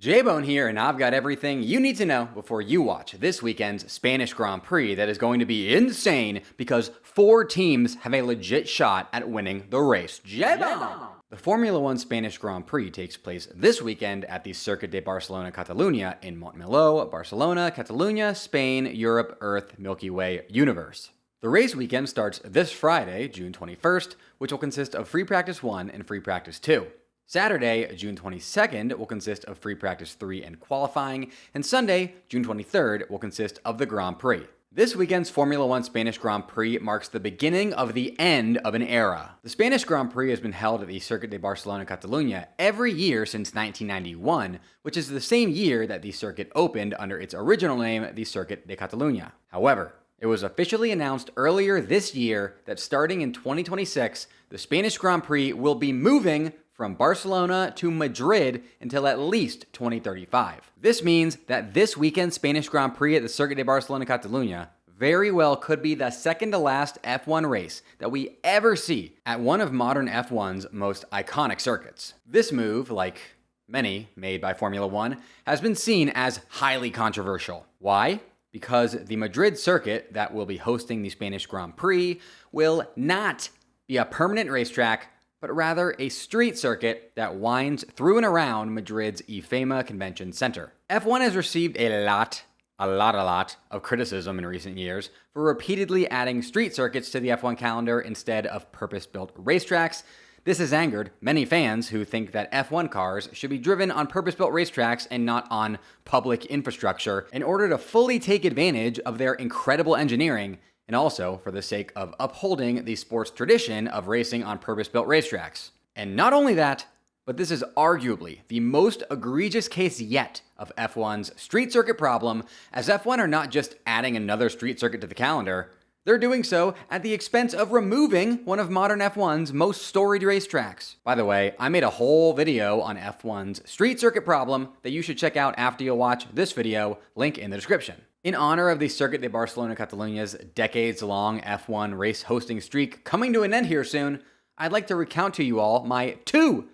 J-Bone here, and I've got everything you need to know before you watch this weekend's Spanish Grand Prix that is going to be insane because 4 teams have a legit shot at winning the race. J-Bone! The Formula One Spanish Grand Prix takes place this weekend at the Circuit de Barcelona Catalunya in Montmeló, Barcelona, Catalunya, Spain, Europe, Earth, Milky Way, Universe. The race weekend starts this Friday, June 21st, which will consist of Free Practice 1 and Free Practice 2. Saturday, June 22nd, will consist of Free Practice 3 and qualifying, and Sunday, June 23rd, will consist of the Grand Prix. This weekend's Formula One Spanish Grand Prix marks the beginning of the end of an era. The Spanish Grand Prix has been held at the Circuit de Barcelona Catalunya every year since 1991, which is the same year that the circuit opened under its original name, the Circuit de Catalunya. However, it was officially announced earlier this year that starting in 2026, the Spanish Grand Prix will be moving from Barcelona to Madrid until at least 2035. This means that this weekend's Spanish Grand Prix at the Circuit de Barcelona Catalunya very well could be the second to last F1 race that we ever see at one of modern F1's most iconic circuits. This move, like many made by Formula One, has been seen as highly controversial. Why? Because the Madrid circuit that will be hosting the Spanish Grand Prix will not be a permanent racetrack, but rather a street circuit that winds through and around Madrid's IFEMA Convention Center. F1 has received a lot of criticism in recent years for repeatedly adding street circuits to the F1 calendar instead of purpose-built racetracks. This has angered many fans who think that F1 cars should be driven on purpose-built racetracks and not on public infrastructure in order to fully take advantage of their incredible engineering, and also for the sake of upholding the sport's tradition of racing on purpose-built racetracks. And not only that, but this is arguably the most egregious case yet of F1's street circuit problem, as F1 are not just adding another street circuit to the calendar, they're doing so at the expense of removing one of modern F1's most storied racetracks. By the way, I made a whole video on F1's street circuit problem that you should check out after you watch this video, link in the description. In honor of the Circuit de Barcelona Catalunya's decades-long F1 race hosting streak coming to an end here soon, I'd like to recount to you all my two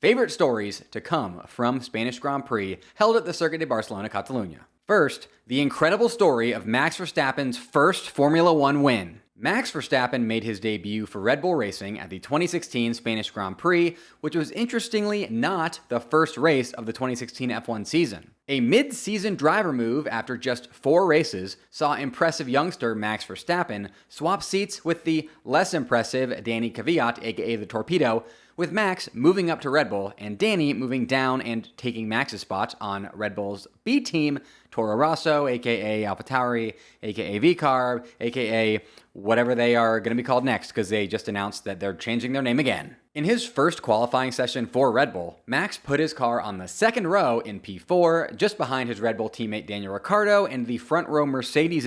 favorite stories to come from Spanish Grand Prix held at the Circuit de Barcelona Catalunya. First, the incredible story of Max Verstappen's first Formula One win. Max Verstappen made his debut for Red Bull Racing at the 2016 Spanish Grand Prix, which was interestingly not the first race of the 2016 F1 season. A mid-season driver move after just 4 races saw impressive youngster Max Verstappen swap seats with the less impressive Danny Kvyat, aka the Torpedo, with Max moving up to Red Bull and Danny moving down and taking Max's spot on Red Bull's B team, Toro Rosso, aka AlphaTauri, aka VCarb, aka whatever they are going to be called next because they just announced that they're changing their name again. In his first qualifying session for Red Bull, Max put his car on the second row in P4, just behind his Red Bull teammate Daniel Ricciardo and the front row Mercedes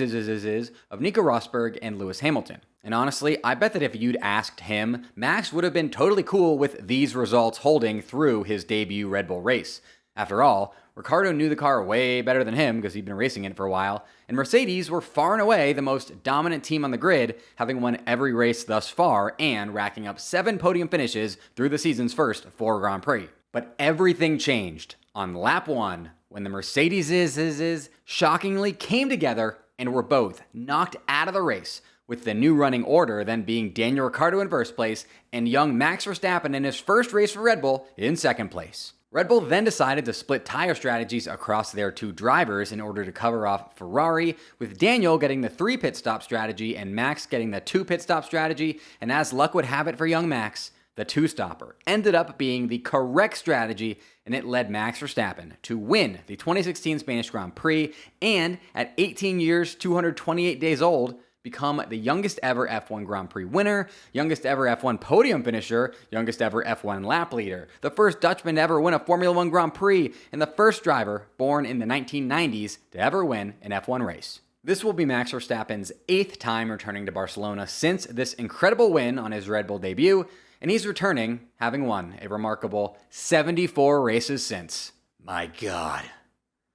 of Nico Rosberg and Lewis Hamilton. And honestly, I bet that if you'd asked him, Max would have been totally cool with these results holding through his debut Red Bull race. After all, Ricciardo knew the car way better than him because he'd been racing it for a while, and Mercedes were far and away the most dominant team on the grid, having won every race thus far and racking up 7 podium finishes through the season's first 4 Grand Prix. But everything changed on lap 1 when the Mercedes shockingly came together and were both knocked out of the race, with the new running order then being Daniel Ricciardo in first place and young Max Verstappen in his first race for Red Bull in second place. Red Bull then decided to split tire strategies across their 2 drivers in order to cover off Ferrari, with Daniel getting the 3 pit stop strategy and Max getting the 2 pit stop strategy, and as luck would have it for young Max, the 2-stopper ended up being the correct strategy, and it led Max Verstappen to win the 2016 Spanish Grand Prix, and at 18 years, 228 days old, become the youngest ever F1 Grand Prix winner, youngest ever F1 podium finisher, youngest ever F1 lap leader, the first Dutchman to ever win a Formula One Grand Prix, and the first driver born in the 1990s to ever win an F1 race. This will be Max Verstappen's 8th time returning to Barcelona since this incredible win on his Red Bull debut, and he's returning having won a remarkable 74 races since. My God.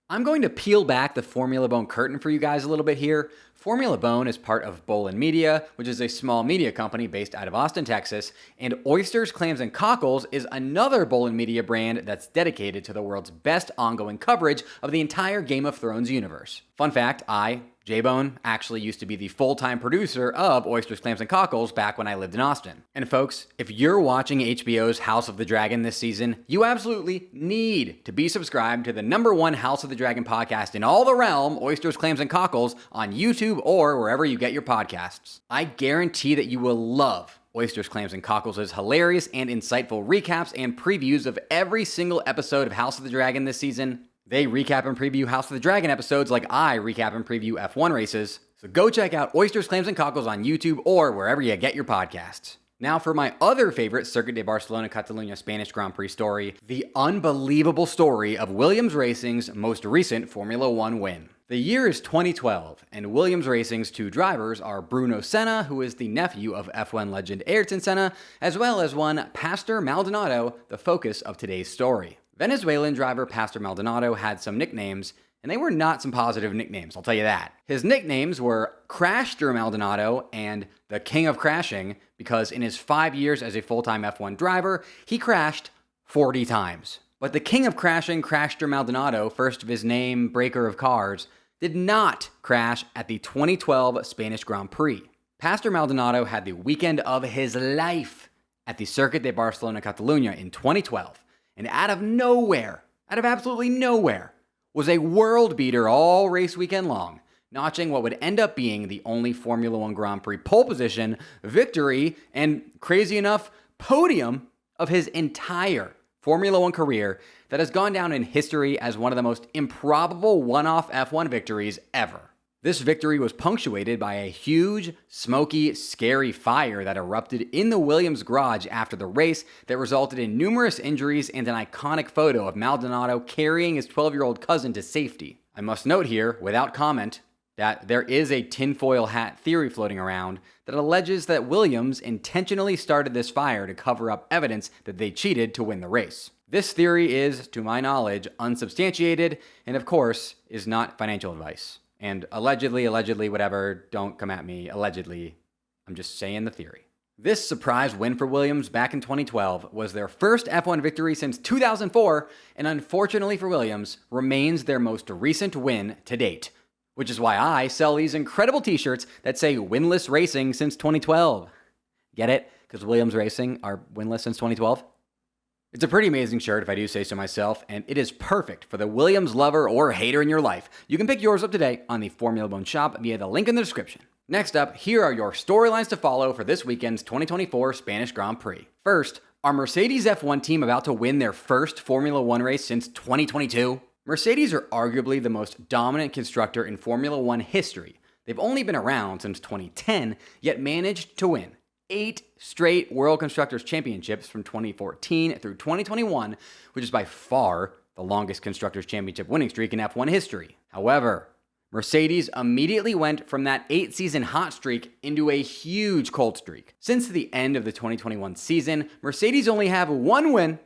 I'm going to peel back the Formula Bone curtain for you guys a little bit here. Formula Bolen is part of Bolen Media, which is a small media company based out of Austin, Texas, and Oysters, Clams, and Cockles is another Bolen Media brand that's dedicated to the world's best ongoing coverage of the entire Game of Thrones universe. Fun fact, J-Bone, actually used to be the full-time producer of Oysters, Clams, and Cockles back when I lived in Austin. And folks, if you're watching HBO's House of the Dragon this season, you absolutely need to be subscribed to the '1 House of the Dragon podcast in all the realm, Oysters, Clams, and Cockles, on YouTube or wherever you get your podcasts. I guarantee that you will love Oysters, Clams, and Cockles' hilarious and insightful recaps and previews of every single episode of House of the Dragon this season. They recap and preview House of the Dragon episodes like I recap and preview F1 races. So go check out Oysters, Clams, and Cockles on YouTube or wherever you get your podcasts. Now for my other favorite Circuit de Barcelona Catalunya Spanish Grand Prix story, the unbelievable story of Williams Racing's most recent Formula One win. The year is 2012, and Williams Racing's two drivers are Bruno Senna, who is the nephew of F1 legend Ayrton Senna, as well as one Pastor Maldonado, the focus of today's story. Venezuelan driver Pastor Maldonado had some nicknames, and they were not some positive nicknames, I'll tell you that. His nicknames were Crashster Maldonado and the King of Crashing, because in his 5 years as a full-time F1 driver, he crashed 40 times. But the King of Crashing, Crashster Maldonado, first of his name, breaker of cars, did not crash at the 2012 Spanish Grand Prix. Pastor Maldonado had the weekend of his life at the Circuit de Barcelona Catalunya in 2012. And out of absolutely nowhere, was a world beater all race weekend long, notching what would end up being the only Formula One Grand Prix pole position, victory, and crazy enough, podium of his entire Formula One career that has gone down in history as one of the most improbable one-off F1 victories ever. This victory was punctuated by a huge, smoky, scary fire that erupted in the Williams garage after the race that resulted in numerous injuries and an iconic photo of Maldonado carrying his 12-year-old cousin to safety. I must note here, without comment, that there is a tinfoil hat theory floating around that alleges that Williams intentionally started this fire to cover up evidence that they cheated to win the race. This theory is, to my knowledge, unsubstantiated and, of course, is not financial advice. And allegedly, whatever, don't come at me, allegedly. I'm just saying the theory. This surprise win for Williams back in 2012 was their first F1 victory since 2004, and unfortunately for Williams, remains their most recent win to date. Which is why I sell these incredible t-shirts that say winless racing since 2012. Get it? Because Williams Racing are winless since 2012? It's a pretty amazing shirt, if I do say so myself, and it is perfect for the Williams lover or hater in your life. You can pick yours up today on the Formula One shop via the link in the description. Next up, here are your storylines to follow for this weekend's 2024 Spanish Grand Prix. First, are Mercedes F1 team about to win their first Formula One race since 2022? Mercedes are arguably the most dominant constructor in Formula One history. They've only been around since 2010, yet managed to win 8 straight World Constructors' Championships from 2014 through 2021, which is by far the longest Constructors' Championship winning streak in F1 history. However, Mercedes immediately went from that 8-season hot streak into a huge cold streak. Since the end of the 2021 season, Mercedes only have one win,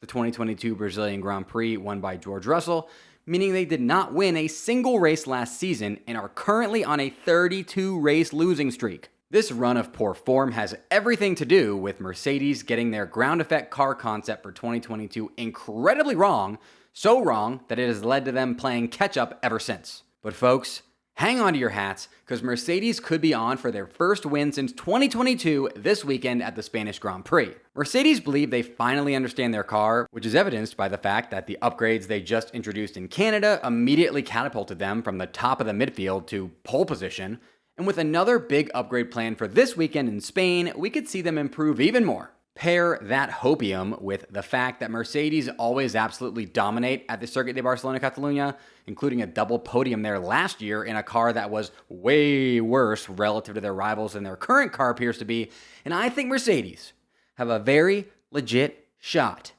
the 2022 Brazilian Grand Prix won by George Russell, meaning they did not win a single race last season and are currently on a 32-race losing streak. This run of poor form has everything to do with Mercedes getting their ground effect car concept for 2022 incredibly wrong, so wrong that it has led to them playing catch-up ever since. But folks, hang on to your hats, because Mercedes could be on for their first win since 2022 this weekend at the Spanish Grand Prix. Mercedes believe they finally understand their car, which is evidenced by the fact that the upgrades they just introduced in Canada immediately catapulted them from the top of the midfield to pole position. And with another big upgrade plan for this weekend in Spain, we could see them improve even more. Pair that hopium with the fact that Mercedes always absolutely dominate at the Circuit de Barcelona Catalunya, including a double podium there last year in a car that was way worse relative to their rivals than their current car appears to be, and I think Mercedes have a very legit shot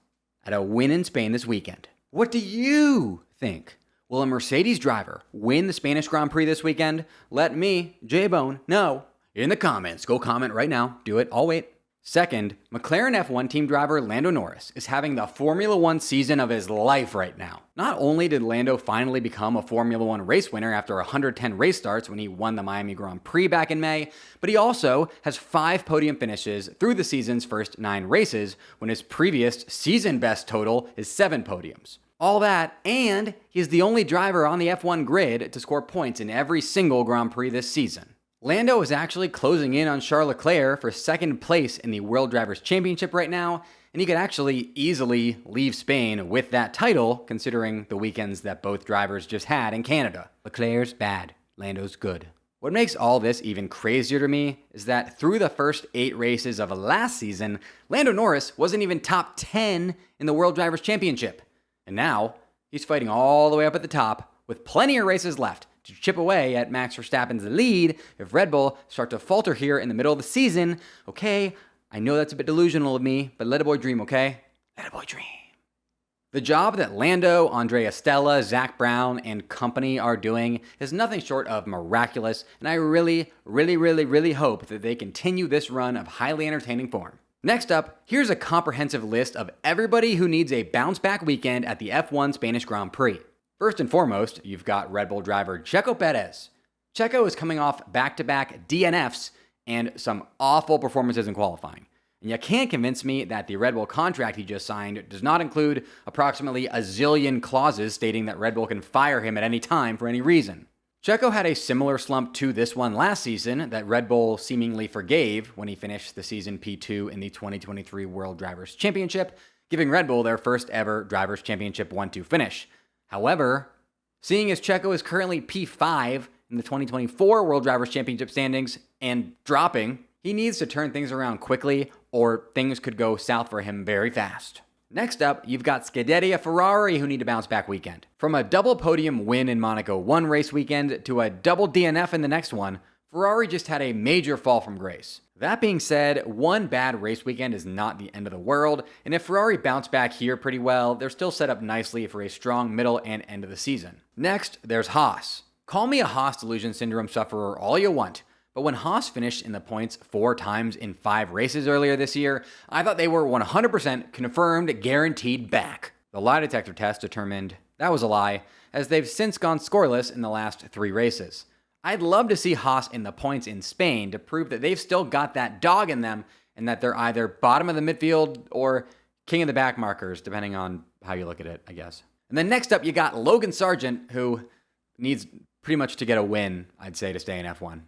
at a win in Spain this weekend. What do you think? Will a Mercedes driver win the Spanish Grand Prix this weekend? Let me, J-Bone, know in the comments. Go comment right now. Do it. I'll wait. Second, McLaren F1 team driver Lando Norris is having the Formula One season of his life right now. Not only did Lando finally become a Formula One race winner after 110 race starts when he won the Miami Grand Prix back in May, but he also has 5 podium finishes through the season's first 9 races, when his previous season best total is 7 podiums. All that, and he's the only driver on the F1 grid to score points in every single Grand Prix this season. Lando is actually closing in on Charles Leclerc for second place in the World Drivers' Championship right now, and he could actually easily leave Spain with that title, considering the weekends that both drivers just had in Canada. Leclerc's bad, Lando's good. What makes all this even crazier to me is that through the first 8 races of last season, Lando Norris wasn't even top 10 in the World Drivers' Championship. And now, he's fighting all the way up at the top with plenty of races left to chip away at Max Verstappen's lead if Red Bull start to falter here in the middle of the season. Okay, I know that's a bit delusional of me, but let a boy dream, okay? Let a boy dream. The job that Lando, Andrea Stella, Zach Brown, and company are doing is nothing short of miraculous, and I really hope that they continue this run of highly entertaining form. Next up, here's a comprehensive list of everybody who needs a bounce-back weekend at the F1 Spanish Grand Prix. First and foremost, you've got Red Bull driver Checo Perez. Checo is coming off back-to-back DNFs and some awful performances in qualifying. And you can't convince me that the Red Bull contract he just signed does not include approximately a zillion clauses stating that Red Bull can fire him at any time for any reason. Checo had a similar slump to this one last season that Red Bull seemingly forgave when he finished the season P2 in the 2023 World Drivers' Championship, giving Red Bull their first ever Drivers' Championship 1-2 finish. However, seeing as Checo is currently P5 in the 2024 World Drivers' Championship standings and dropping, he needs to turn things around quickly or things could go south for him very fast. Next up, you've got Scuderia Ferrari who need a bounce-back weekend. From a double podium win in Monaco 1 race weekend to a double DNF in the next one, Ferrari just had a major fall from grace. That being said, one bad race weekend is not the end of the world, and if Ferrari bounce back here pretty well, they're still set up nicely for a strong middle and end of the season. Next, there's Haas. Call me a Haas delusion syndrome sufferer all you want, but when Haas finished in the points 4 times in 5 races earlier this year, I thought they were 100% confirmed, guaranteed back. The lie detector test determined that was a lie, as they've since gone scoreless in the last 3 races. I'd love to see Haas in the points in Spain to prove that they've still got that dog in them and that they're either bottom of the midfield or king of the back markers, depending on how you look at it, I guess. And then next up, you got Logan Sargent, who needs pretty much to get a win, I'd say, to stay in F1.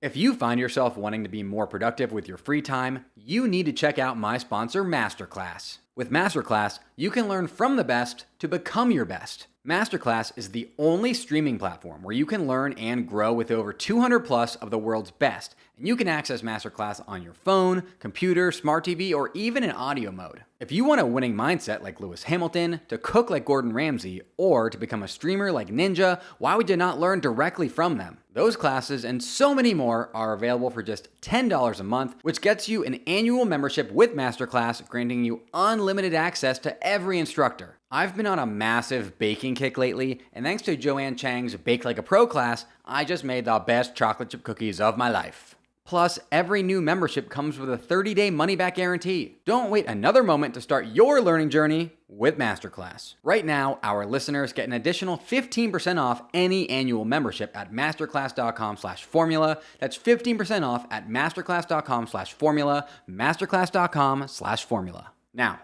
If you find yourself wanting to be more productive with your free time, you need to check out my sponsor, Masterclass. With Masterclass, you can learn from the best to become your best. Masterclass is the only streaming platform where you can learn and grow with over 200 plus of the world's best, and you can access Masterclass on your phone, computer, smart TV, or even in audio mode. If you want a winning mindset like Lewis Hamilton, to cook like Gordon Ramsay, or to become a streamer like Ninja, why would you not learn directly from them? Those classes and so many more are available for just $10 a month, which gets you an annual membership with Masterclass, granting you unlimited access to every instructor. I've been on a massive baking kick lately, and thanks to Joanne Chang's Bake Like a Pro class, I just made the best chocolate chip cookies of my life. Plus, every new membership comes with a 30-day money-back guarantee. Don't wait another moment to start your learning journey with Masterclass. Right now, our listeners get an additional 15% off any annual membership at masterclass.com/formula. That's 15% off at masterclass.com/formula, masterclass.com/formula. Now,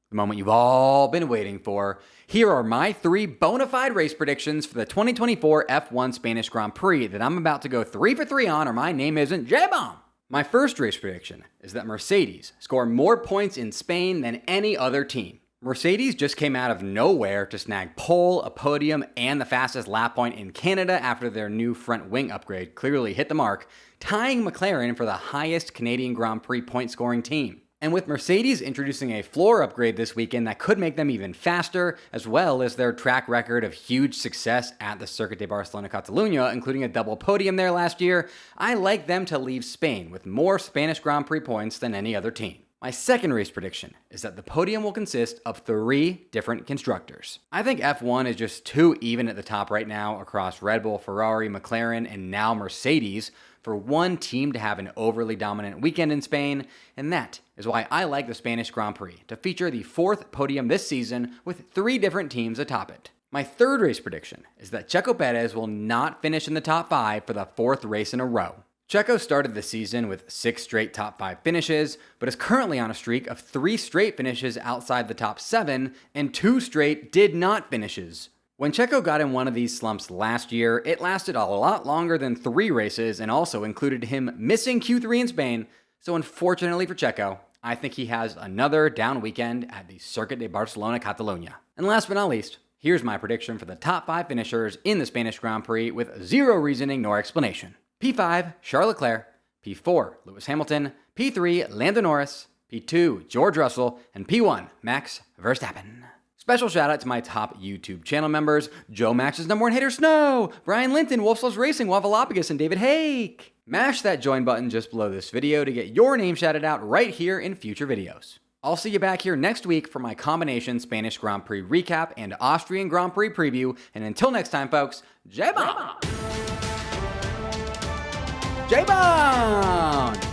the moment you've all been waiting for. Here are my 3 bona fide race predictions for the 2024 F1 Spanish Grand Prix that I'm about to go 3 for 3 on, or my name isn't J-Bomb. My first race prediction is that Mercedes score more points in Spain than any other team. Mercedes just came out of nowhere to snag pole, a podium, and the fastest lap point in Canada after their new front wing upgrade clearly hit the mark, tying McLaren for the highest Canadian Grand Prix point scoring team. And with Mercedes introducing a floor upgrade this weekend that could make them even faster, as well as their track record of huge success at the Circuit de Barcelona Catalunya, including a double podium there last year, I like them to leave Spain with more Spanish Grand Prix points than any other team. My second race prediction is that the podium will consist of 3 different constructors. I think F1 is just too even at the top right now across Red Bull, Ferrari, McLaren, and now Mercedes for one team to have an overly dominant weekend in Spain, and that is why I like the Spanish Grand Prix to feature the 4th podium this season with 3 different teams atop it. My third race prediction is that Checo Perez will not finish in the top 5 for the 4th race in a row. Checo started the season with 6 straight top 5 finishes, but is currently on a streak of 3 straight finishes outside the top 7 and 2 straight did not finishes. When Checo got in one of these slumps last year, it lasted a lot longer than 3 races and also included him missing Q3 in Spain, so unfortunately for Checo, I think he has another down weekend at the Circuit de Barcelona Catalunya. And last but not least, here's my prediction for the top 5 finishers in the Spanish Grand Prix with zero reasoning nor explanation. P5, Charles Leclerc. P4, Lewis Hamilton. P3, Lando Norris. P2, George Russell. And P1, Max Verstappen. Special shout out to my top YouTube channel members, Joe Max's #1 hater Snow, Brian Linton, Wolfslows Racing, Waffleophagus, and David Hake. Mash that join button just below this video to get your name shouted out right here in future videos. I'll see you back here next week for my combination Spanish Grand Prix recap and Austrian Grand Prix preview. And until next time, folks, J-Bomb! J-Bomb!